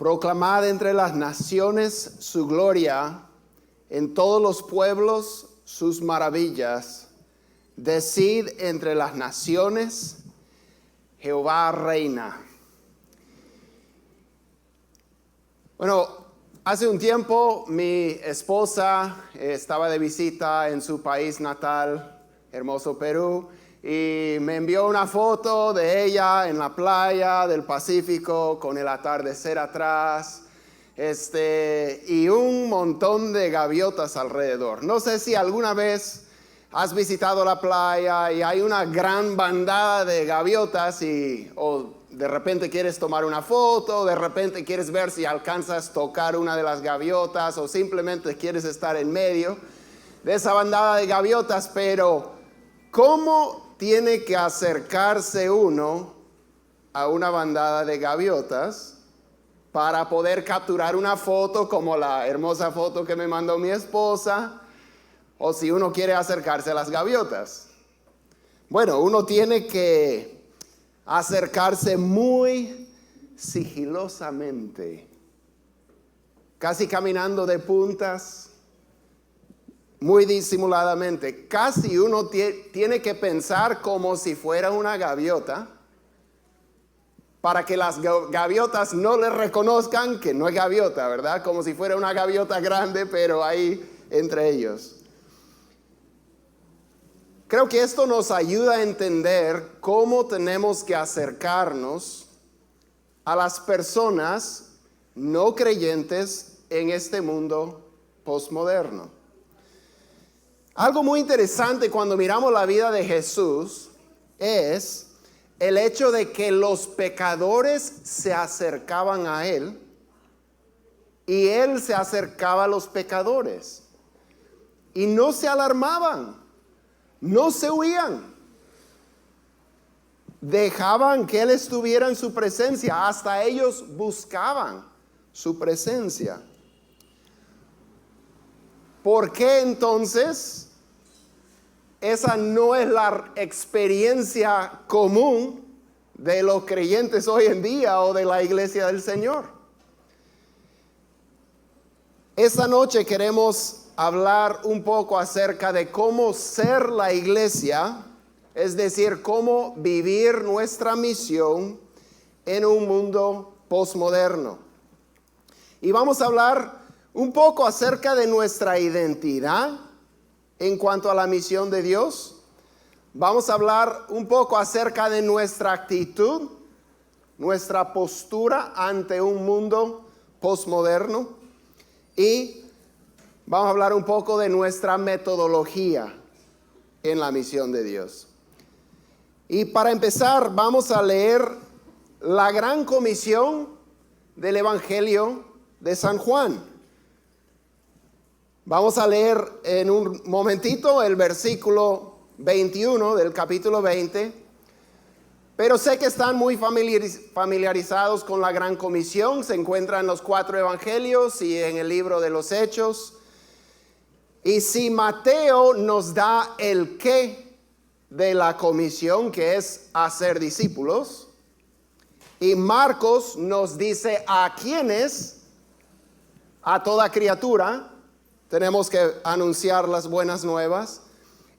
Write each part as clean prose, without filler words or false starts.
Proclamad entre las naciones su gloria, en todos los pueblos sus maravillas. Decid entre las naciones, Jehová reina. Bueno, hace un tiempo mi esposa estaba de visita en su país natal, hermoso Perú, y me envió una foto de ella en la playa del Pacífico con el atardecer atrás, y un montón de gaviotas alrededor. No sé si alguna vez has visitado la playa y hay una gran bandada de gaviotas o de repente quieres tomar una foto, de repente quieres ver si alcanzas a tocar una de las gaviotas o simplemente quieres estar en medio de esa bandada de gaviotas, pero ¿cómo tiene que acercarse uno a una bandada de gaviotas para poder capturar una foto como la hermosa foto que me mandó mi esposa? O si uno quiere acercarse a las gaviotas. Bueno, uno tiene que acercarse muy sigilosamente, casi caminando de puntas, muy disimuladamente. Casi uno tiene que pensar como si fuera una gaviota, para que las gaviotas no le reconozcan que no es gaviota, ¿verdad? Como si fuera una gaviota grande, pero ahí entre ellos. Creo que esto nos ayuda a entender cómo tenemos que acercarnos a las personas no creyentes en este mundo postmoderno. Algo muy interesante cuando miramos la vida de Jesús es el hecho de que los pecadores se acercaban a Él y Él se acercaba a los pecadores y no se alarmaban. No se huían. Dejaban que Él estuviera en su presencia. Hasta ellos buscaban su presencia. ¿Por qué entonces esa no es la experiencia común de los creyentes hoy en día o de la iglesia del Señor? Esta noche queremos hablar un poco acerca de cómo ser la iglesia, es decir, cómo vivir nuestra misión en un mundo postmoderno. Y vamos a hablar un poco acerca de nuestra identidad en cuanto a la misión de Dios. Vamos a hablar un poco acerca de nuestra actitud, nuestra postura ante un mundo postmoderno y vamos a hablar un poco de nuestra metodología en la misión de Dios. Y para empezar, vamos a leer la gran comisión del Evangelio de San Juan. Vamos a leer en un momentito el versículo 21 del capítulo 20. Pero sé que están muy familiarizados con la gran comisión. Se encuentra en los 4 evangelios y en el libro de los Hechos. Y si Mateo nos da el qué de la comisión, que es hacer discípulos, y Marcos nos dice a quiénes, a toda criatura, tenemos que anunciar las buenas nuevas,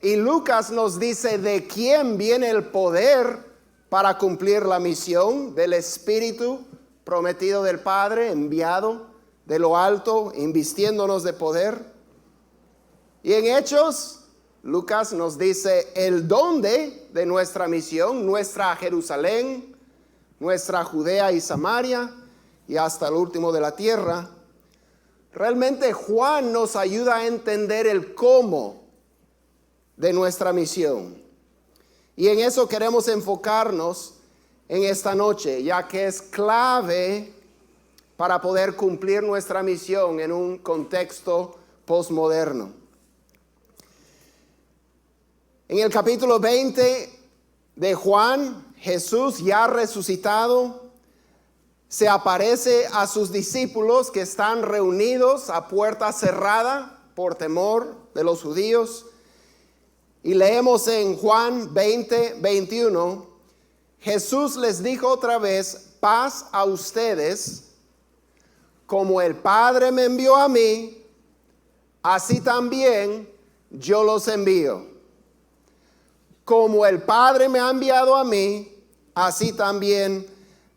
y Lucas nos dice de quién viene el poder para cumplir la misión, del Espíritu prometido del Padre, enviado de lo alto, invistiéndonos de poder. Y en Hechos, Lucas nos dice el dónde de nuestra misión, nuestra Jerusalén, nuestra Judea y Samaria y hasta el último de la tierra. Realmente Juan nos ayuda a entender el cómo de nuestra misión. Y en eso queremos enfocarnos en esta noche, ya que es clave para poder cumplir nuestra misión en un contexto postmoderno. En el capítulo 20 de Juan, Jesús ya resucitado se aparece a sus discípulos que están reunidos a puerta cerrada por temor de los judíos. Y leemos en Juan 20:21, Jesús les dijo otra vez, paz a ustedes. como el Padre me envió a mí, así también yo los envío. Como el Padre me ha enviado a mí, así también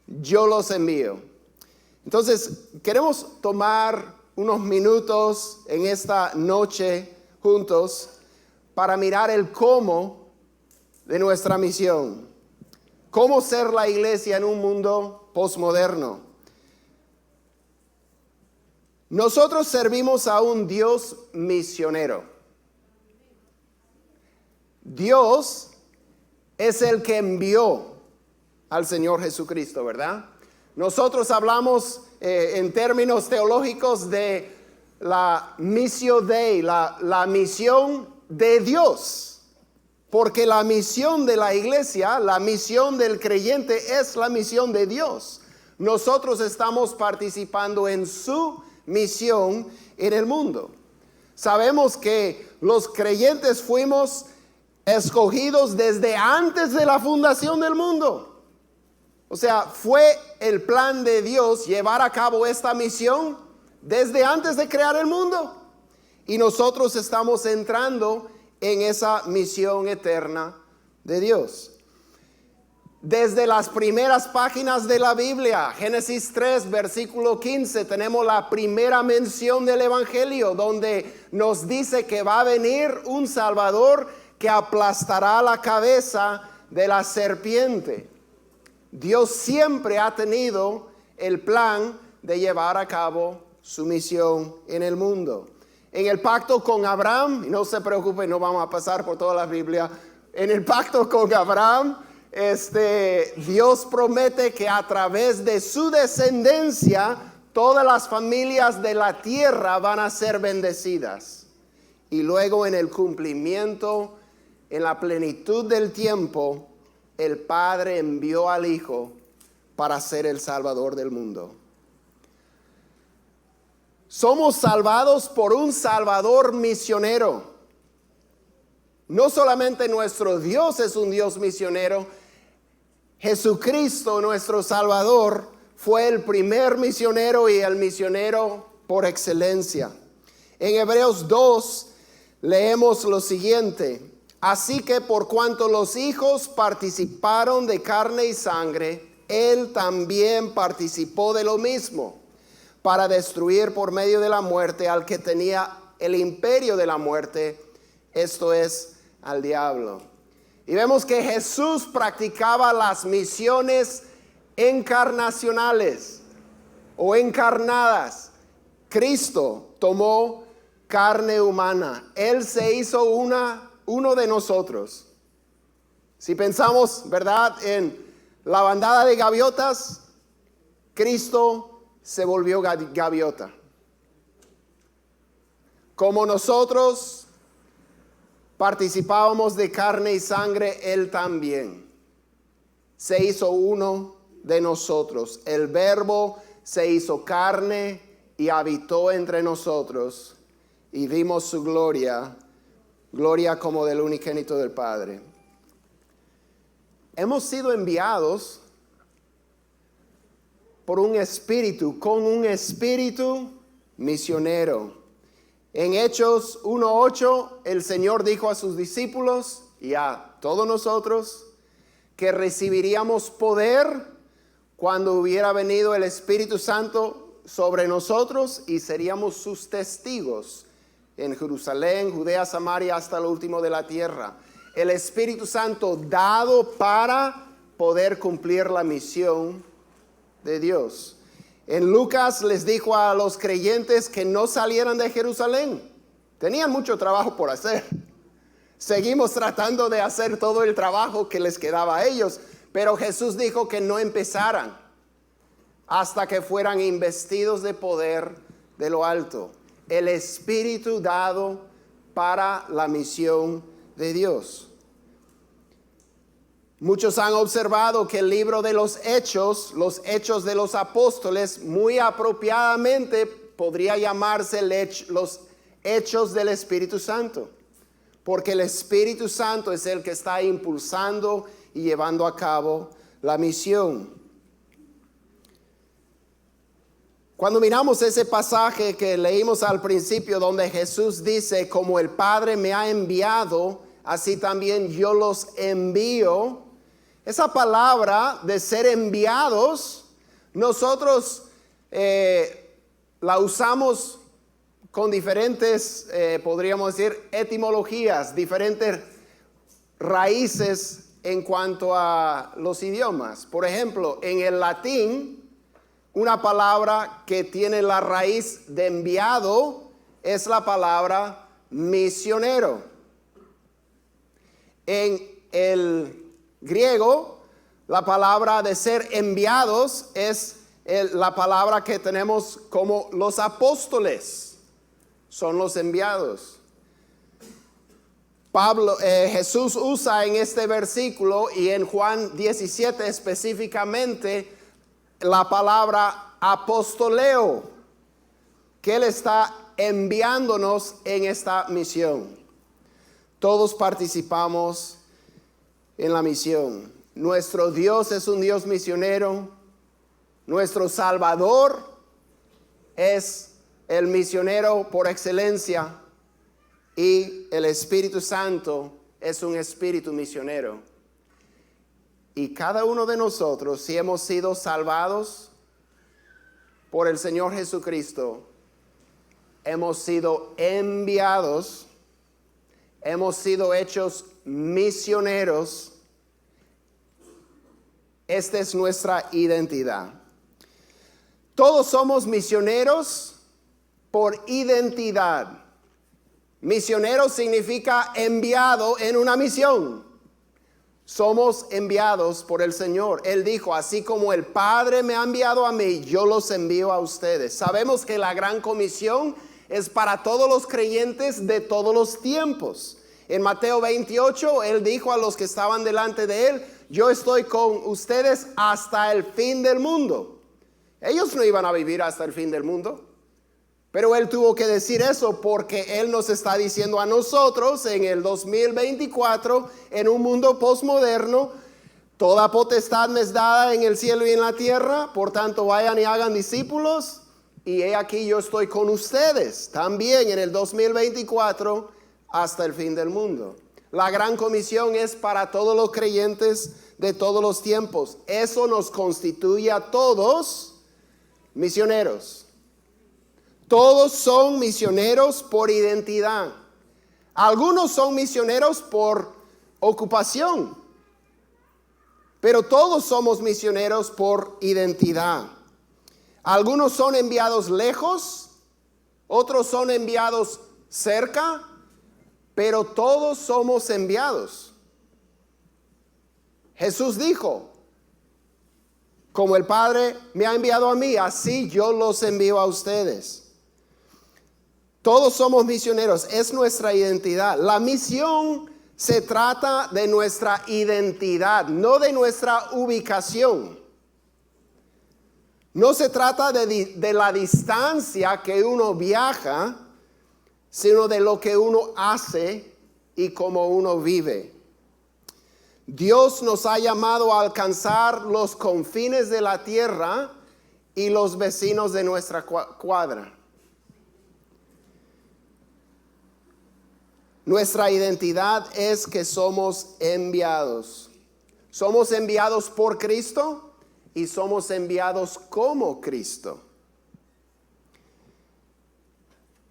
yo los envío. Entonces, queremos tomar unos minutos en esta noche juntos para mirar el cómo de nuestra misión. Cómo ser la iglesia en un mundo posmoderno. Nosotros servimos a un Dios misionero. Dios es el que envió al Señor Jesucristo, ¿verdad? Nosotros hablamos en términos teológicos de la missio Dei, la misión de Dios. Porque la misión de la iglesia, la misión del creyente es la misión de Dios. Nosotros estamos participando en su misión en el mundo. Sabemos que los creyentes fuimos escogidos desde antes de la fundación del mundo. O sea, fue el plan de Dios llevar a cabo esta misión desde antes de crear el mundo. Y nosotros estamos entrando en esa misión eterna de Dios. Desde las primeras páginas de la Biblia, Génesis 3, versículo 15, tenemos la primera mención del Evangelio, donde nos dice que va a venir un Salvador que aplastará la cabeza de la serpiente. Dios siempre ha tenido el plan de llevar a cabo su misión en el mundo. En el pacto con Abraham, y no se preocupen, no vamos a pasar por toda la Biblia. En el pacto con Abraham, Dios promete que a través de su descendencia, todas las familias de la tierra van a ser bendecidas. Y luego en el cumplimiento, en la plenitud del tiempo, el Padre envió al Hijo para ser el Salvador del mundo. Somos salvados por un Salvador misionero. No solamente nuestro Dios es un Dios misionero, Jesucristo, nuestro Salvador, fue el primer misionero y el misionero por excelencia. En Hebreos 2 leemos lo siguiente: así que por cuanto los hijos participaron de carne y sangre, Él también participó de lo mismo, para destruir por medio de la muerte al que tenía el imperio de la muerte, esto es, al diablo. Y vemos que Jesús practicaba las misiones encarnacionales o encarnadas. Cristo tomó carne humana. Él se hizo uno de nosotros. Si pensamos, ¿verdad?, en la bandada de gaviotas, Cristo se volvió gaviota. Como nosotros participábamos de carne y sangre, Él también se hizo uno de nosotros. El Verbo se hizo carne y habitó entre nosotros, y vimos su gloria, gloria como del unigénito del Padre. Hemos sido enviados por un espíritu, con un espíritu misionero. En Hechos 1:8, el Señor dijo a sus discípulos y a todos nosotros que recibiríamos poder cuando hubiera venido el Espíritu Santo sobre nosotros, y seríamos sus testigos en Jerusalén, Judea, Samaria, hasta lo último de la tierra. El Espíritu Santo dado para poder cumplir la misión de Dios. En Lucas les dijo a los creyentes que no salieran de Jerusalén. Tenían mucho trabajo por hacer. Seguimos tratando de hacer todo el trabajo que les quedaba a ellos, pero Jesús dijo que no empezaran hasta que fueran investidos de poder de lo alto. El Espíritu dado para la misión de Dios. Muchos han observado que el libro de los hechos de los apóstoles, muy apropiadamente podría llamarse los hechos del Espíritu Santo, porque el Espíritu Santo es el que está impulsando y llevando a cabo la misión. Cuando miramos ese pasaje que leímos al principio, donde Jesús dice, como el Padre me ha enviado, así también yo los envío. Esa palabra de ser enviados, nosotros la usamos con diferentes, podríamos decir, etimologías, diferentes raíces en cuanto a los idiomas. Por ejemplo, en el latín, una palabra que tiene la raíz de enviado es la palabra misionero. En el griego, la palabra de ser enviados es la palabra que tenemos como los apóstoles. Son los enviados. Jesús usa en este versículo y en Juan 17 específicamente la palabra apostoleo, que Él está enviándonos en esta misión. Todos participamos en la misión. Nuestro Dios es un Dios misionero. Nuestro Salvador es el misionero por excelencia. Y el Espíritu Santo es un espíritu misionero. Y cada uno de nosotros, si hemos sido salvados por el Señor Jesucristo, hemos sido enviados, hemos sido hechos misioneros. Esta es nuestra identidad. Todos somos misioneros por identidad. Misionero significa enviado en una misión. Somos enviados por el Señor. Él dijo, así como el Padre me ha enviado a mí, yo los envío a ustedes. Sabemos que la gran comisión es para todos los creyentes de todos los tiempos. En Mateo 28, Él dijo a los que estaban delante de Él, yo estoy con ustedes hasta el fin del mundo. Ellos no iban a vivir hasta el fin del mundo. Pero Él tuvo que decir eso porque Él nos está diciendo a nosotros en el 2024, en un mundo postmoderno, toda potestad me es dada en el cielo y en la tierra, por tanto vayan y hagan discípulos, y he aquí yo estoy con ustedes también en el 2024 hasta el fin del mundo. La gran comisión es para todos los creyentes de todos los tiempos. Eso nos constituye a todos misioneros. Todos son misioneros por identidad. Algunos son misioneros por ocupación, pero todos somos misioneros por identidad. Algunos son enviados lejos, otros son enviados cerca, pero todos somos enviados. Jesús dijo, como el Padre me ha enviado a mí, así yo los envío a ustedes. Todos somos misioneros, es nuestra identidad. La misión se trata de nuestra identidad, no de nuestra ubicación. No se trata de la distancia que uno viaja, sino de lo que uno hace y cómo uno vive. Dios nos ha llamado a alcanzar los confines de la tierra y los vecinos de nuestra cuadra. Nuestra identidad es que somos enviados. Somos enviados por Cristo y somos enviados como Cristo.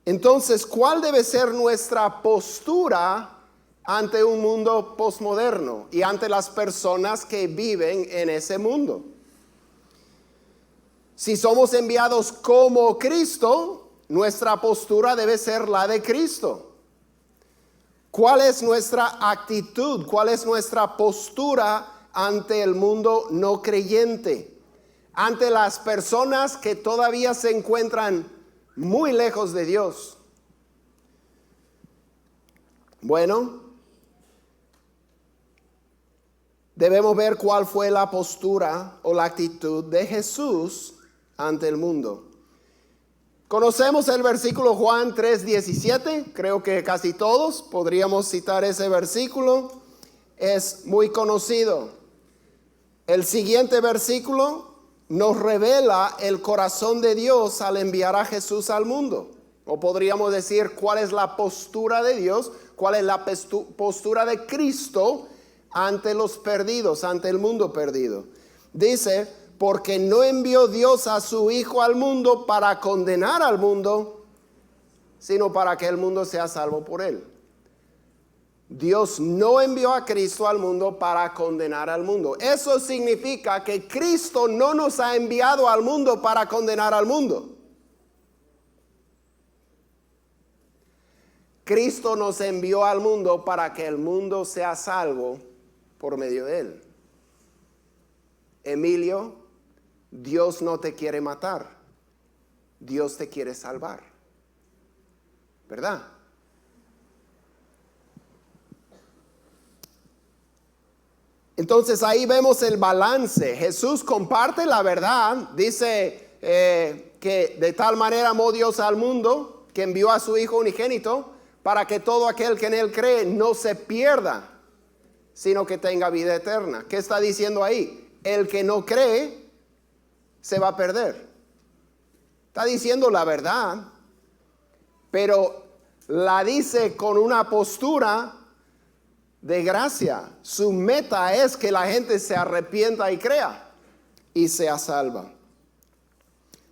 Entonces, ¿cuál debe ser nuestra postura ante un mundo posmoderno y ante las personas que viven en ese mundo? Si somos enviados como Cristo, nuestra postura debe ser la de Cristo. ¿Cuál es nuestra actitud? ¿Cuál es nuestra postura ante el mundo no creyente? Ante las personas que todavía se encuentran muy lejos de Dios. Bueno, debemos ver cuál fue la postura o la actitud de Jesús ante el mundo. Conocemos el versículo Juan 3:17, creo que casi todos podríamos citar ese versículo, es muy conocido. El siguiente versículo, nos revela el corazón de Dios al enviar a Jesús al mundo. O podríamos decir cuál es la postura de Dios, cuál es la postura de Cristo ante los perdidos, ante el mundo perdido. Dice, porque no envió Dios a su Hijo al mundo para condenar al mundo, sino para que el mundo sea salvo por él. Dios no envió a Cristo al mundo para condenar al mundo. Eso significa que Cristo no nos ha enviado al mundo para condenar al mundo. Cristo nos envió al mundo para que el mundo sea salvo por medio de él. Emilio, Dios no te quiere matar. Dios te quiere salvar. ¿Verdad? Entonces ahí vemos el balance. Jesús comparte la verdad. Dice que de tal manera amó Dios al mundo que envió a su Hijo unigénito para que todo aquel que en él cree no se pierda, sino que tenga vida eterna. ¿Qué está diciendo ahí? El que no cree se va a perder. Está diciendo la verdad, pero la dice con una postura de gracia. Su meta es que la gente se arrepienta y crea y sea salva.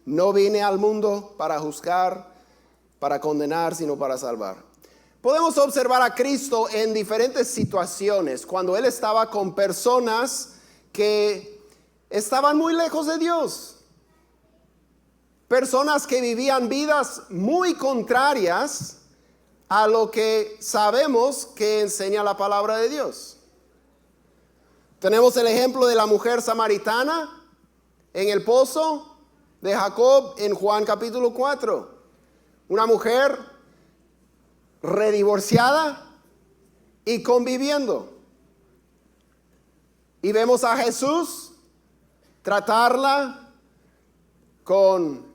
No vine al mundo para juzgar, para condenar, sino para salvar. Podemos observar a Cristo en diferentes situaciones, cuando Él estaba con personas que estaban muy lejos de Dios. Personas que vivían vidas muy contrarias a lo que sabemos que enseña la palabra de Dios. Tenemos el ejemplo de la mujer samaritana en el pozo de Jacob en Juan capítulo 4. Una mujer redivorciada y conviviendo. Y vemos a Jesús tratarla con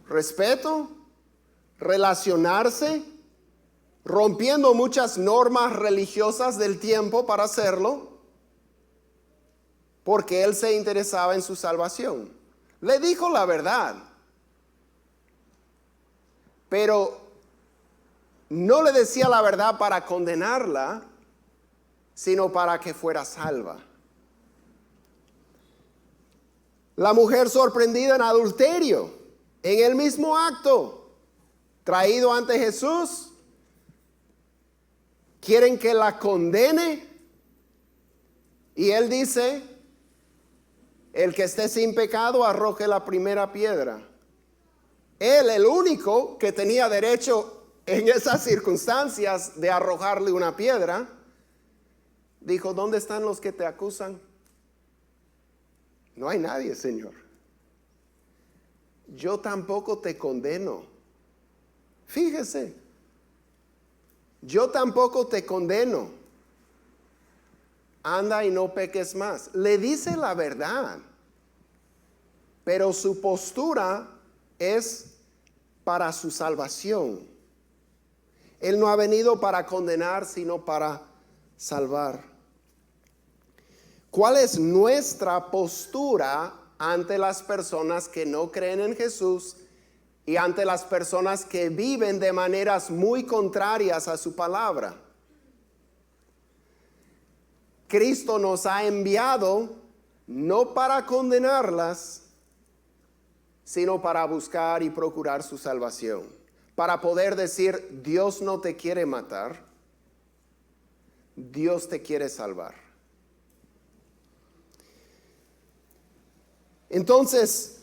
respeto, relacionarse, rompiendo muchas normas religiosas del tiempo para hacerlo, porque Él se interesaba en su salvación. Le dijo la verdad, pero no le decía la verdad para condenarla, sino para que fuera salva. La mujer sorprendida en adulterio, en el mismo acto, traído ante Jesús, quieren que la condene, y Él dice, el que esté sin pecado arroje la primera piedra. Él, el único que tenía derecho en esas circunstancias de arrojarle una piedra, dijo, ¿dónde están los que te acusan? No hay nadie, Señor. Yo tampoco te condeno. Fíjese, yo tampoco te condeno. Anda y no peques más. Le dice la verdad, pero su postura es para su salvación. Él no ha venido para condenar, sino para salvar. ¿Cuál es nuestra postura ante las personas que no creen en Jesús y ante las personas que viven de maneras muy contrarias a su palabra? Cristo nos ha enviado no para condenarlas, sino para buscar y procurar su salvación. Para poder decir, Dios no te quiere matar, Dios te quiere salvar. Entonces,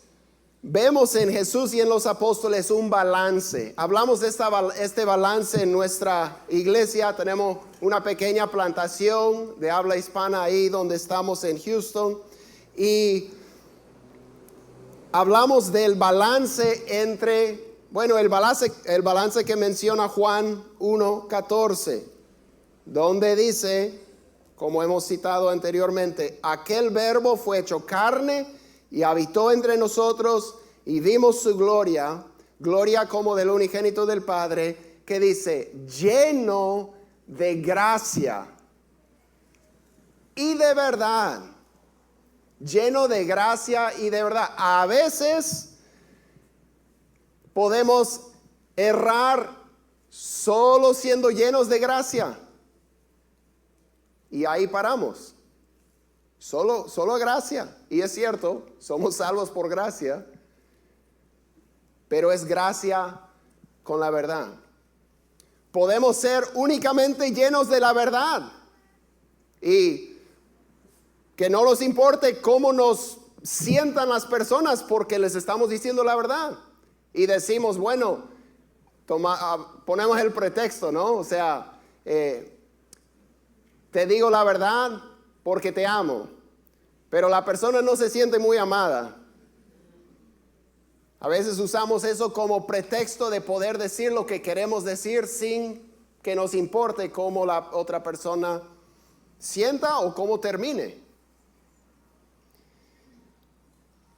vemos en Jesús y en los apóstoles un balance. Hablamos de este balance en nuestra iglesia. Tenemos una pequeña plantación de habla hispana ahí donde estamos en Houston. Y hablamos del balance entre, el balance que menciona Juan 1:14, donde dice, como hemos citado anteriormente, aquel verbo fue hecho carne y habitó entre nosotros y vimos su gloria, gloria como del unigénito del Padre, que dice, lleno de gracia y de verdad. lleno de gracia y de verdad. A veces podemos errar solo siendo llenos de gracia. Y ahí paramos. Solo gracia. Y es cierto, somos salvos por gracia. Pero es gracia con la verdad. Podemos ser únicamente llenos de la verdad. Y que no nos importe cómo nos sientan las personas porque les estamos diciendo la verdad. Y decimos, bueno, ponemos el pretexto, ¿no? O sea, te digo la verdad porque te amo. Pero la persona no se siente muy amada. A veces usamos eso como pretexto de poder decir lo que queremos decir sin que nos importe cómo la otra persona sienta o cómo termine.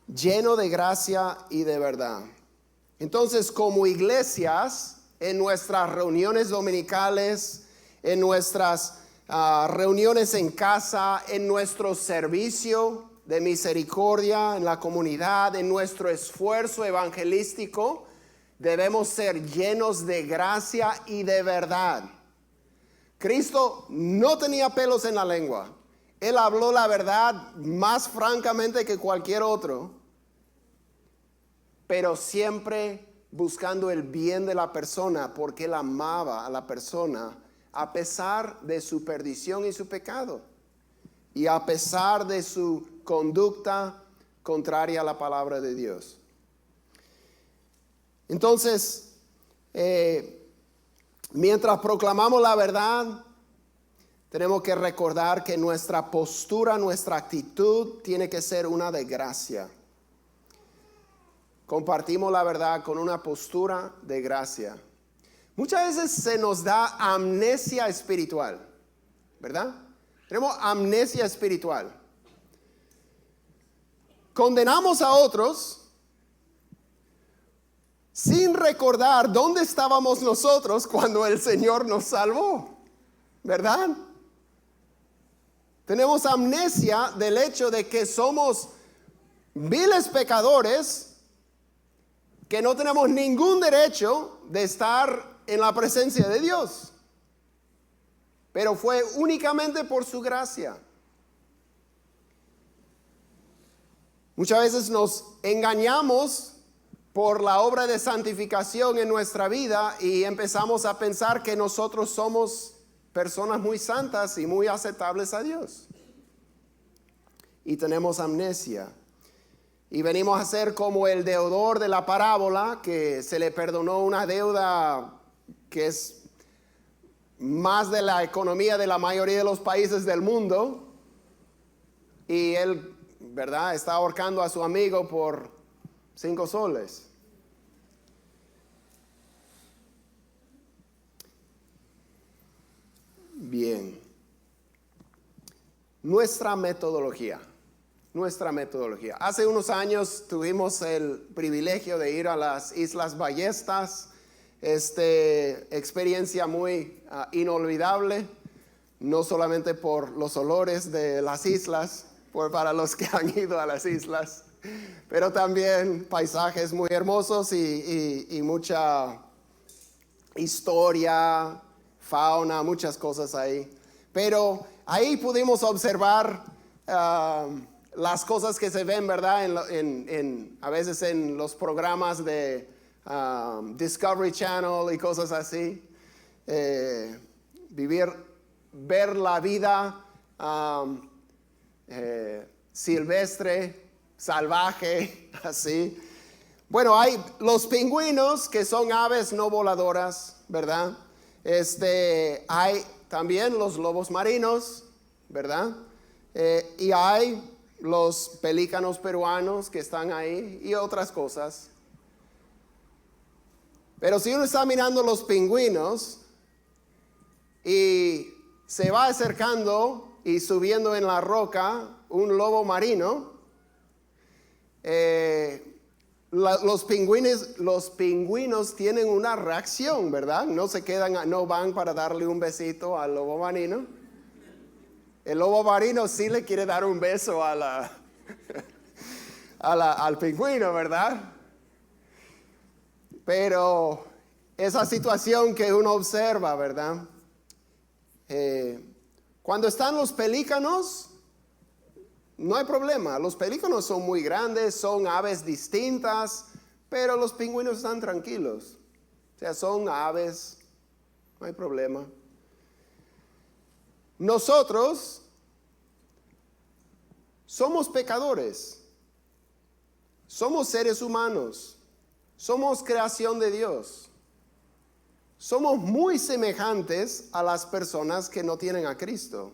Lleno de gracia y de verdad. Entonces, como iglesias, en nuestras reuniones dominicales, en nuestras reuniones en casa, en nuestro servicio de misericordia en la comunidad, en nuestro esfuerzo evangelístico, debemos ser llenos de gracia y de verdad. Cristo no tenía pelos en la lengua. Él habló la verdad más francamente que cualquier otro, pero siempre buscando el bien de la persona, porque él amaba a la persona a pesar de su perdición y su pecado, y a pesar de su conducta contraria a la palabra de Dios. Entonces, mientras proclamamos la verdad, tenemos que recordar que nuestra postura, nuestra actitud tiene que ser una de gracia. Compartimos la verdad con una postura de gracia. Muchas veces se nos da amnesia espiritual, ¿verdad? Tenemos amnesia espiritual. Condenamos a otros sin recordar dónde estábamos nosotros cuando el Señor nos salvó, ¿verdad? Tenemos amnesia del hecho de que somos viles pecadores que no tenemos ningún derecho de estar en la presencia de Dios, pero fue únicamente por su gracia. Muchas veces nos engañamos por la obra de santificación en nuestra vida y empezamos a pensar que nosotros somos personas muy santas y muy aceptables a Dios. Y tenemos amnesia. Y venimos a ser como el deudor de la parábola, que se le perdonó una deuda que es más de la economía de la mayoría de los países del mundo. Y él, ¿verdad?, está ahorcando a su amigo por 5 soles. Bien. Nuestra metodología. Hace unos años tuvimos el privilegio de ir a las Islas Ballestas. Experiencia muy inolvidable, no solamente por los olores de las islas, para los que han ido a las islas, pero también paisajes muy hermosos y mucha historia, fauna, muchas cosas ahí. Pero ahí pudimos observar las cosas que se ven, ¿verdad? A veces en los programas de Discovery Channel y cosas así. Ver la vida silvestre, salvaje, así. Bueno, hay los pingüinos, que son aves no voladoras, ¿verdad? Hay también los lobos marinos, ¿verdad? Y hay los pelícanos peruanos que están ahí y otras cosas. Pero si uno está mirando los pingüinos y se va acercando y subiendo en la roca un lobo marino, los pingüinos tienen una reacción, ¿verdad? No van para darle un besito al lobo marino. El lobo marino sí le quiere dar un beso a al pingüino, ¿verdad? Pero esa situación que uno observa, ¿verdad? Cuando están los pelícanos, no hay problema. Los pelícanos son muy grandes, son aves distintas, pero los pingüinos están tranquilos. O sea, son aves, no hay problema. Nosotros somos pecadores, somos seres humanos, somos creación de Dios. Somos muy semejantes a las personas que no tienen a Cristo.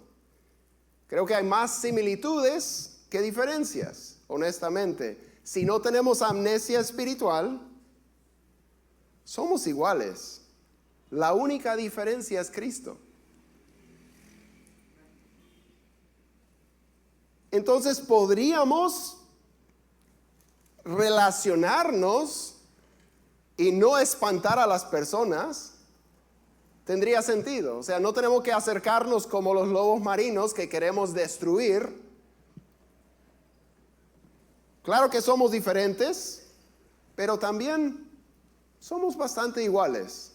Creo que hay más similitudes que diferencias, honestamente. Si no tenemos amnesia espiritual, somos iguales. La única diferencia es Cristo. Entonces podríamos relacionarnos y no espantar a las personas. Tendría sentido. O sea, no tenemos que acercarnos como los lobos marinos que queremos destruir. Claro que somos diferentes, pero también somos bastante iguales.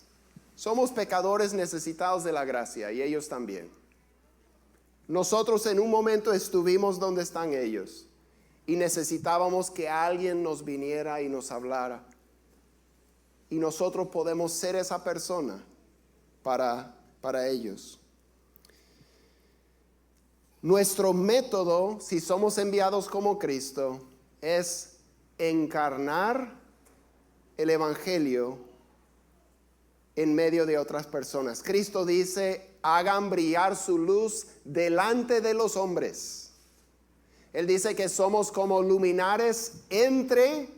Somos pecadores necesitados de la gracia y ellos también. Nosotros en un momento estuvimos donde están ellos y necesitábamos que alguien nos viniera y nos hablara. Y nosotros podemos ser esa persona para ellos. Nuestro método, si somos enviados como Cristo, es encarnar el Evangelio en medio de otras personas. Cristo dice, hagan brillar su luz delante de los hombres. Él dice que somos como luminares entre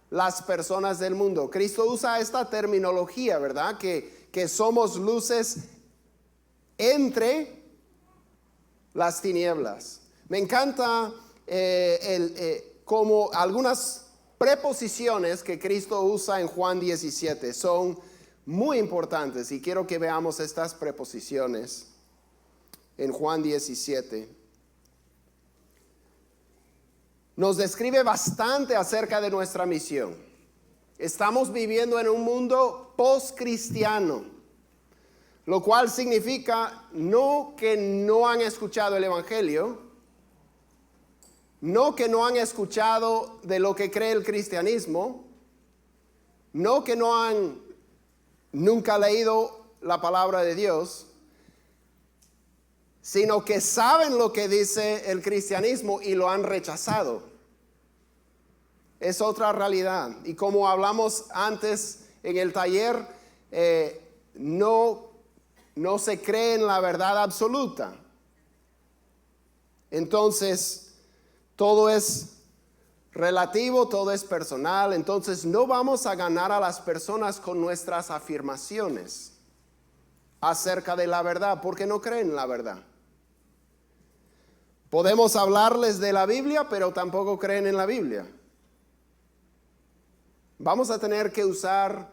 las personas del mundo. Cristo usa esta terminología, ¿verdad? Que somos luces entre las tinieblas. Me encanta como algunas preposiciones que Cristo usa en Juan 17. Son muy importantes y quiero que veamos estas preposiciones en Juan 17. Nos describe bastante acerca de nuestra misión. Estamos viviendo en un mundo post-cristiano, lo cual significa no que no han escuchado el Evangelio, no que no han escuchado de lo que cree el cristianismo, no que no han nunca leído la palabra de Dios, sino que saben lo que dice el cristianismo y lo han rechazado. Es otra realidad. Y como hablamos antes en el taller, no se cree en la verdad absoluta. Entonces, todo es relativo, todo es personal. Entonces, no vamos a ganar a las personas con nuestras afirmaciones acerca de la verdad, porque no creen en la verdad. Podemos hablarles de la Biblia, pero tampoco creen en la Biblia. Vamos a tener que usar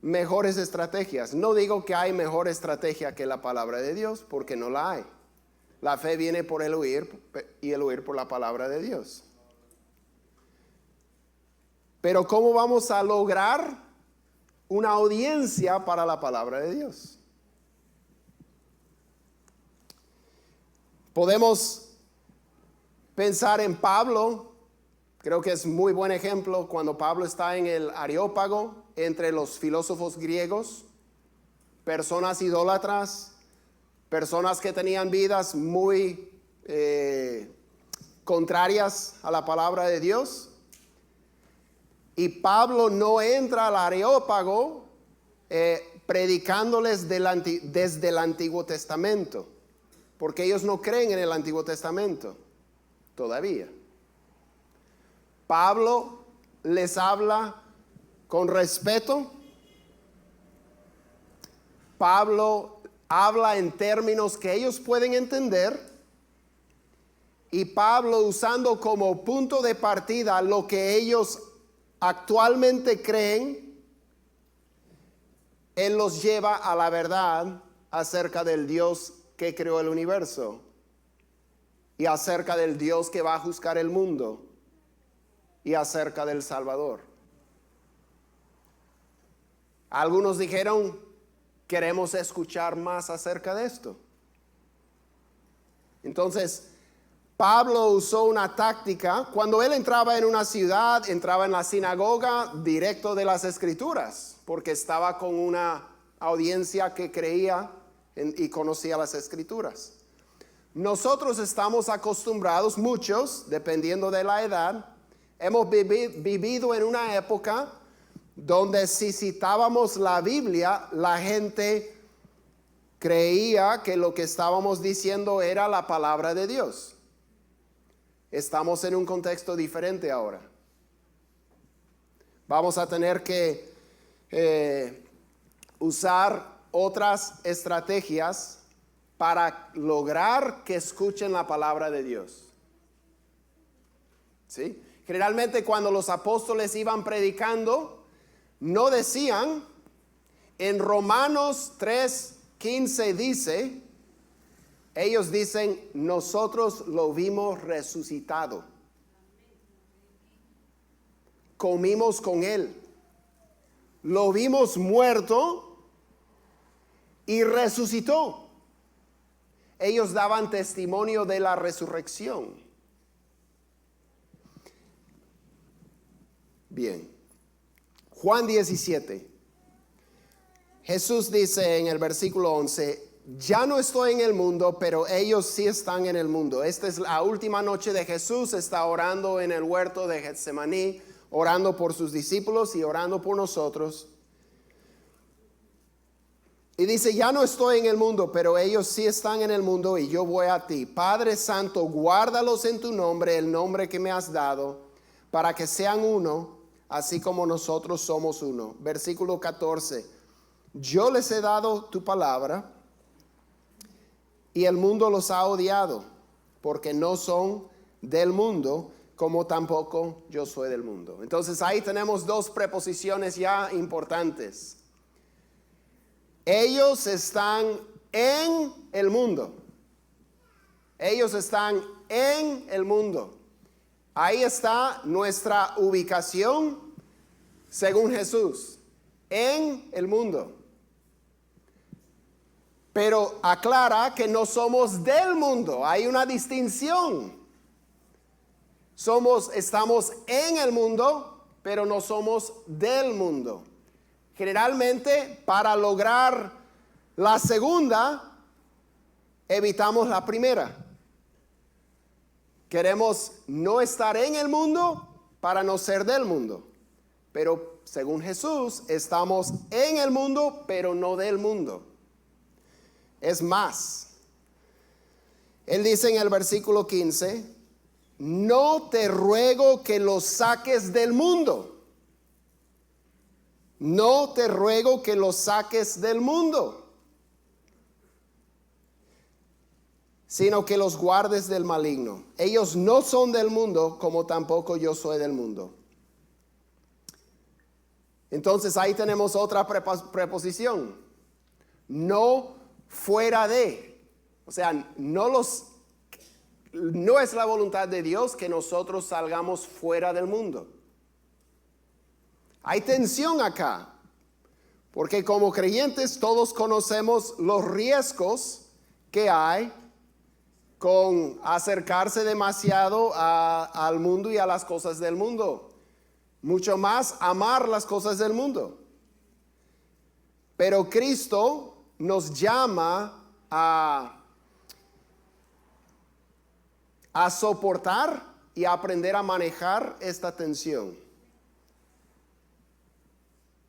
mejores estrategias. No digo que hay mejor estrategia que la palabra de Dios, porque no la hay. La fe viene por el oír y el oír por la palabra de Dios. Pero ¿cómo vamos a lograr una audiencia para la palabra de Dios? Podemos pensar en Pablo. Creo que es muy buen ejemplo cuando Pablo está en el Areópago entre los filósofos griegos, personas idólatras, personas que tenían vidas muy contrarias a la palabra de Dios. Y Pablo no entra al Areópago predicándoles desde el Antiguo Testamento, porque ellos no creen en el Antiguo Testamento todavía. Pablo les habla con respeto. Pablo habla en términos que ellos pueden entender. Y Pablo, usando como punto de partida lo que ellos actualmente creen, él los lleva a la verdad acerca del Dios que creó el universo y acerca del Dios que va a juzgar el mundo y acerca del Salvador. Algunos dijeron, queremos escuchar más acerca de esto. Entonces, Pablo usó una táctica. Cuando él entraba en una ciudad, entraba en la sinagoga directo de las Escrituras, porque estaba con una audiencia que creía y conocía las Escrituras. Nosotros estamos acostumbrados, muchos, dependiendo de la edad, hemos vivido en una época donde si citábamos la Biblia, la gente creía que lo que estábamos diciendo era la palabra de Dios. Estamos en un contexto diferente ahora. Vamos a tener que usar otras estrategias para lograr que escuchen la palabra de Dios. ¿Sí? Generalmente cuando los apóstoles iban predicando, no decían, en Romanos 3:15 dice, ellos dicen, nosotros lo vimos resucitado. Comimos con él. Lo vimos muerto y resucitó. Ellos daban testimonio de la resurrección. Bien. Juan 17. Jesús dice en el versículo 11, ya no estoy en el mundo, pero ellos sí están en el mundo. Esta es la última noche de Jesús. Está orando en el huerto de Getsemaní, orando por sus discípulos y orando por nosotros. Y dice, ya no estoy en el mundo, pero ellos sí están en el mundo y yo voy a ti. Padre Santo, guárdalos en tu nombre, el nombre que me has dado, para que sean uno, así como nosotros somos uno. Versículo 14, yo les he dado tu palabra y el mundo los ha odiado, porque no son del mundo, como tampoco yo soy del mundo. Entonces ahí tenemos dos preposiciones ya importantes. Ellos están en el mundo. Ellos están en el mundo. Ahí está nuestra ubicación según Jesús, en el mundo. Pero aclara que no somos del mundo. Hay una distinción. Estamos en el mundo, pero no somos del mundo. Generalmente, para lograr la segunda, evitamos la primera. Queremos no estar en el mundo para no ser del mundo. Pero según Jesús, estamos en el mundo, pero no del mundo. Es más, él dice en el versículo 15, no te ruego que los saques del mundo. No te ruego que los saques del mundo, sino que los guardes del maligno. Ellos no son del mundo, como tampoco yo soy del mundo. Entonces ahí tenemos otra preposición. No fuera de. O sea, no es la voluntad de Dios que nosotros salgamos fuera del mundo. Hay tensión acá, porque como creyentes todos conocemos los riesgos que hay con acercarse demasiado al mundo y a las cosas del mundo. Mucho más amar las cosas del mundo. Pero Cristo nos llama a soportar y a aprender a manejar esta tensión.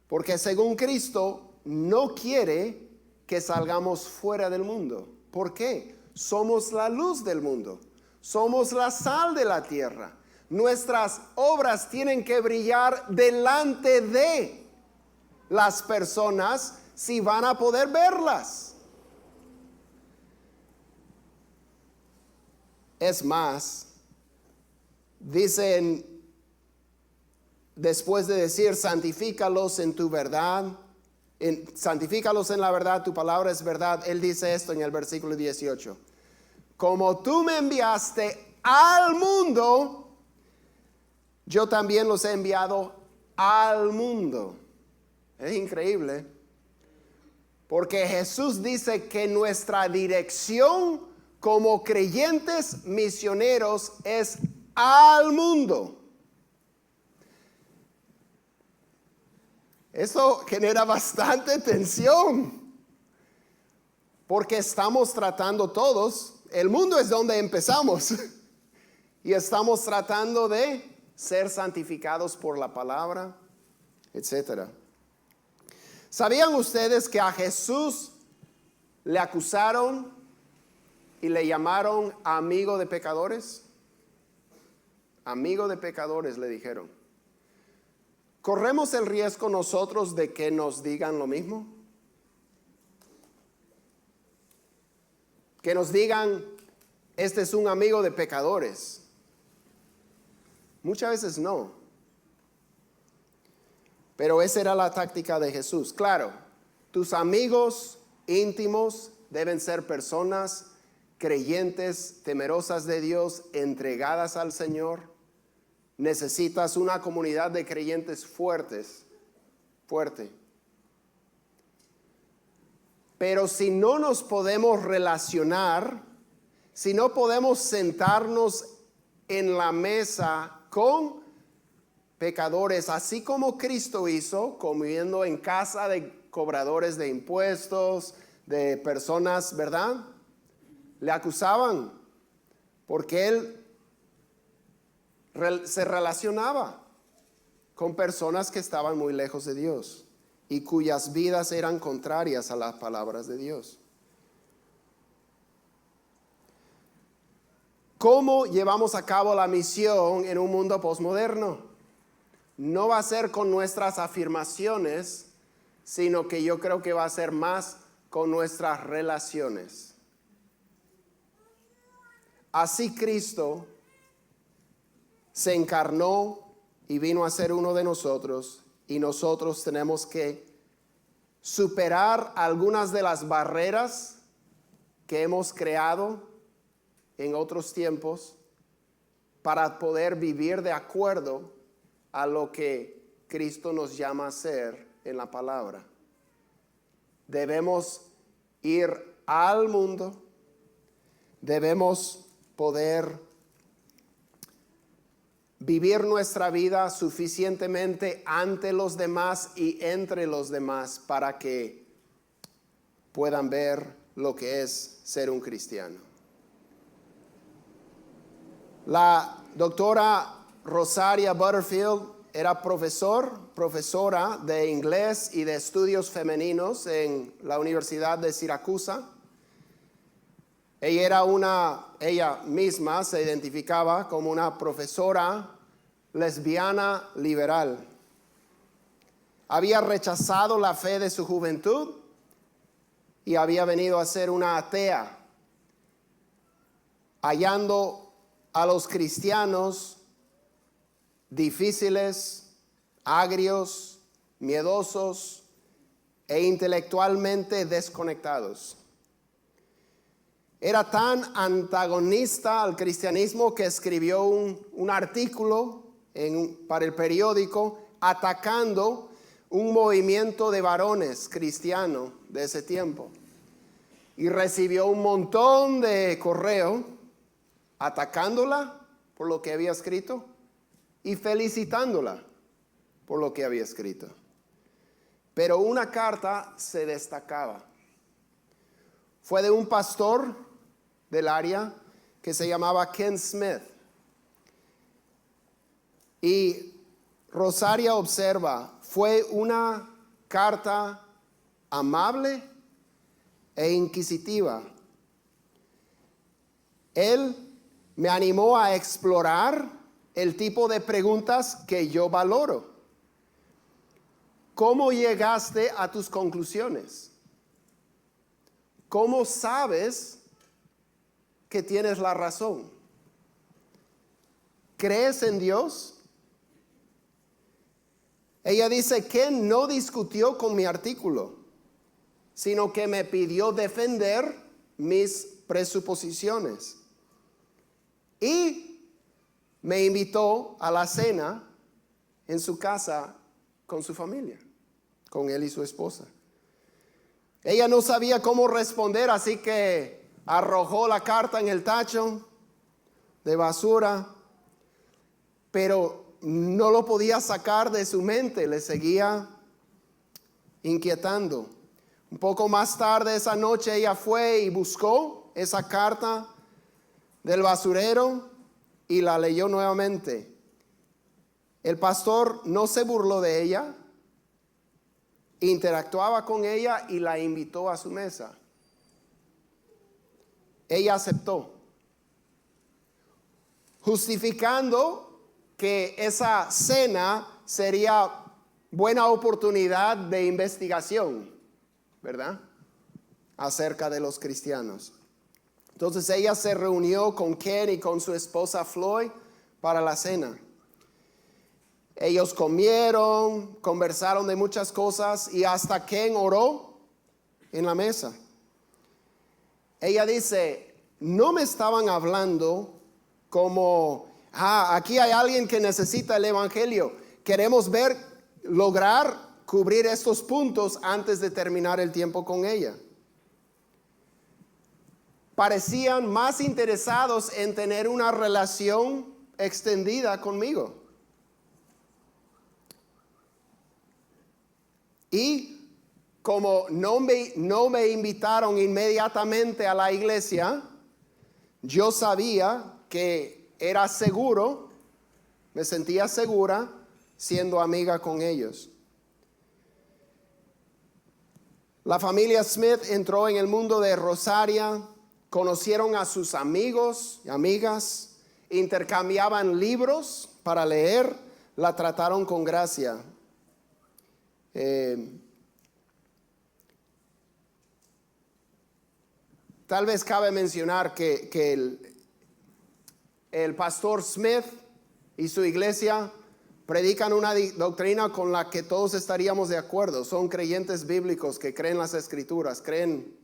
Porque según Cristo no quiere que salgamos fuera del mundo. ¿Por qué? Somos la luz del mundo. Somos la sal de la tierra. Nuestras obras tienen que brillar delante de las personas si van a poder verlas. Es más, dicen, después de decir, santifícalos en tu verdad, santifícalos en la verdad, tu palabra es verdad. Él dice esto en el versículo 18. como tú me enviaste al mundo, yo también los he enviado al mundo. Es increíble. Porque Jesús dice que nuestra dirección como creyentes misioneros es al mundo. Eso genera bastante tensión. Porque estamos tratando todos, el mundo es donde empezamos. Y estamos tratando de ser santificados por la palabra, etcétera. ¿Sabían ustedes que a Jesús le acusaron y le llamaron amigo de pecadores? Amigo de pecadores le dijeron. ¿Corremos el riesgo nosotros de que nos digan lo mismo? Que nos digan, este es un amigo de pecadores. Muchas veces no. Pero esa era la táctica de Jesús. Claro, tus amigos íntimos deben ser personas creyentes, temerosas de Dios, entregadas al Señor. Necesitas una comunidad de creyentes fuerte. Pero si no nos podemos relacionar, si no podemos sentarnos en la mesa con pecadores, así como Cristo hizo, comiendo en casa de cobradores de impuestos, de personas, ¿verdad? Le acusaban porque él se relacionaba con personas que estaban muy lejos de Dios y cuyas vidas eran contrarias a las palabras de Dios. ¿Cómo llevamos a cabo la misión en un mundo posmoderno? No va a ser con nuestras afirmaciones, sino que yo creo que va a ser más con nuestras relaciones. Así Cristo se encarnó y vino a ser uno de nosotros, y nosotros tenemos que superar algunas de las barreras que hemos creado en otros tiempos para poder vivir de acuerdo a lo que Cristo nos llama a hacer en la palabra. Debemos ir al mundo, debemos poder vivir nuestra vida suficientemente ante los demás y entre los demás para que puedan ver lo que es ser un cristiano. La doctora Rosaria Butterfield era profesora de inglés y de estudios femeninos en la Universidad de Siracusa. Ella misma se identificaba como una profesora lesbiana liberal. Había rechazado la fe de su juventud y había venido a ser una atea, hallando a los cristianos difíciles, agrios, miedosos e intelectualmente desconectados. Era tan antagonista al cristianismo que escribió un artículo para el periódico atacando un movimiento de varones cristianos de ese tiempo. Y recibió un montón de correo atacándola por lo que había escrito y felicitándola por lo que había escrito. Pero una carta se destacaba. Fue de un pastor del área que se llamaba Ken Smith. Y Rosaria observa, fue una carta amable e inquisitiva. Él me animó a explorar el tipo de preguntas que yo valoro. ¿Cómo llegaste a tus conclusiones? ¿Cómo sabes que tienes la razón? ¿Crees en Dios? Ella dice que no discutió con mi artículo, sino que me pidió defender mis presuposiciones. Y me invitó a la cena en su casa con su familia, con él y su esposa. Ella no sabía cómo responder, así que arrojó la carta en el tacho de basura, pero no lo podía sacar de su mente, le seguía inquietando. Un poco más tarde esa noche ella fue y buscó esa carta del basurero y la leyó nuevamente. El pastor no se burló de ella, interactuaba con ella y la invitó a su mesa. Ella aceptó, justificando que esa cena sería buena oportunidad de investigación, ¿verdad? Acerca de los cristianos. Entonces ella se reunió con Ken y con su esposa Floyd para la cena. Ellos comieron, conversaron de muchas cosas y hasta Ken oró en la mesa. Ella dice, no me estaban hablando como, aquí hay alguien que necesita el evangelio. Queremos lograr cubrir estos puntos antes de terminar el tiempo con ella. Parecían más interesados en tener una relación extendida conmigo. Y como no me invitaron inmediatamente a la iglesia, yo sabía que era seguro, me sentía segura siendo amiga con ellos. La familia Smith entró en el mundo de Rosaria, conocieron a sus amigos y amigas, intercambiaban libros para leer, la trataron con gracia. Tal vez cabe mencionar que el pastor Smith y su iglesia predican una doctrina con la que todos estaríamos de acuerdo. Son creyentes bíblicos que creen las escrituras, creen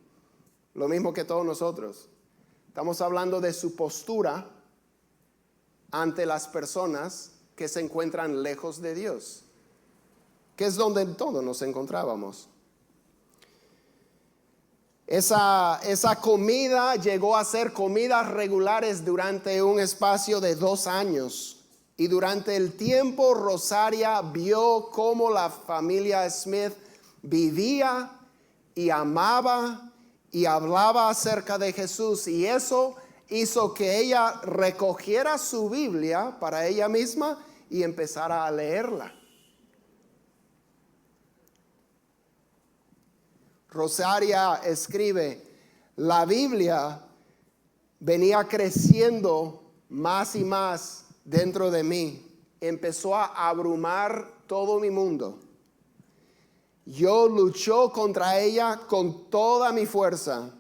lo mismo que todos nosotros. Estamos hablando de su postura ante las personas que se encuentran lejos de Dios, que es donde todos nos encontrábamos. Esa comida llegó a ser comidas regulares durante un espacio de 2 años. Y durante el tiempo Rosaria vio cómo la familia Smith vivía y amaba y hablaba acerca de Jesús. Y eso hizo que ella recogiera su Biblia para ella misma y empezara a leerla. Rosaria escribe, la Biblia venía creciendo más y más dentro de mí. Empezó a abrumar todo mi mundo. Yo luché contra ella con toda mi fuerza.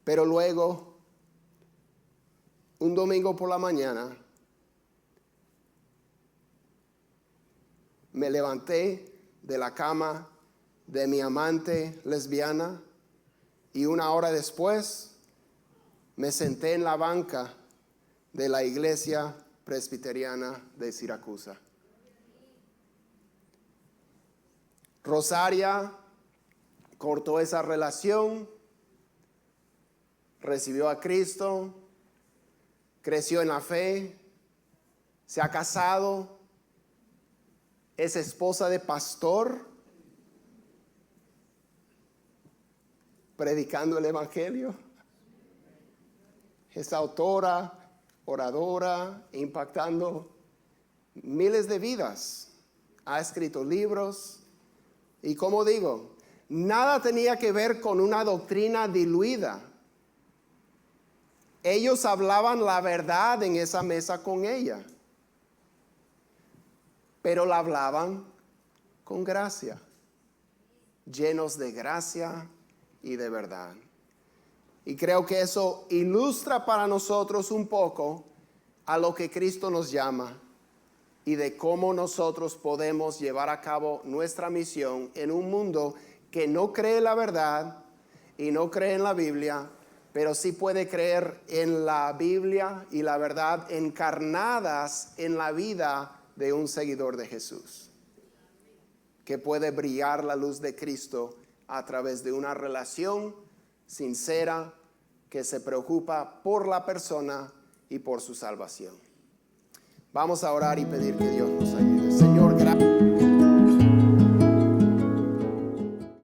Pero luego, un domingo por la mañana, me levanté de la cama de mi amante lesbiana y 1 hora después me senté en la banca de la iglesia presbiteriana de Siracusa. Rosaria cortó esa relación, recibió a Cristo, creció en la fe, se ha casado, es esposa de pastor, predicando el evangelio. Es autora, oradora, impactando miles de vidas. Ha escrito libros. Y como digo, nada tenía que ver con una doctrina diluida. Ellos hablaban la verdad en esa mesa con ella, pero la hablaban con gracia, llenos de gracia y de verdad. Y creo que eso ilustra para nosotros un poco a lo que Cristo nos llama y de cómo nosotros podemos llevar a cabo nuestra misión en un mundo que no cree la verdad y no cree en la Biblia, pero sí puede creer en la Biblia y la verdad encarnadas en la vida de un seguidor de Jesús, que puede brillar la luz de Cristo a través de una relación sincera que se preocupa por la persona y por su salvación. Vamos a orar y pedir que Dios nos ayude. Señor, gracias.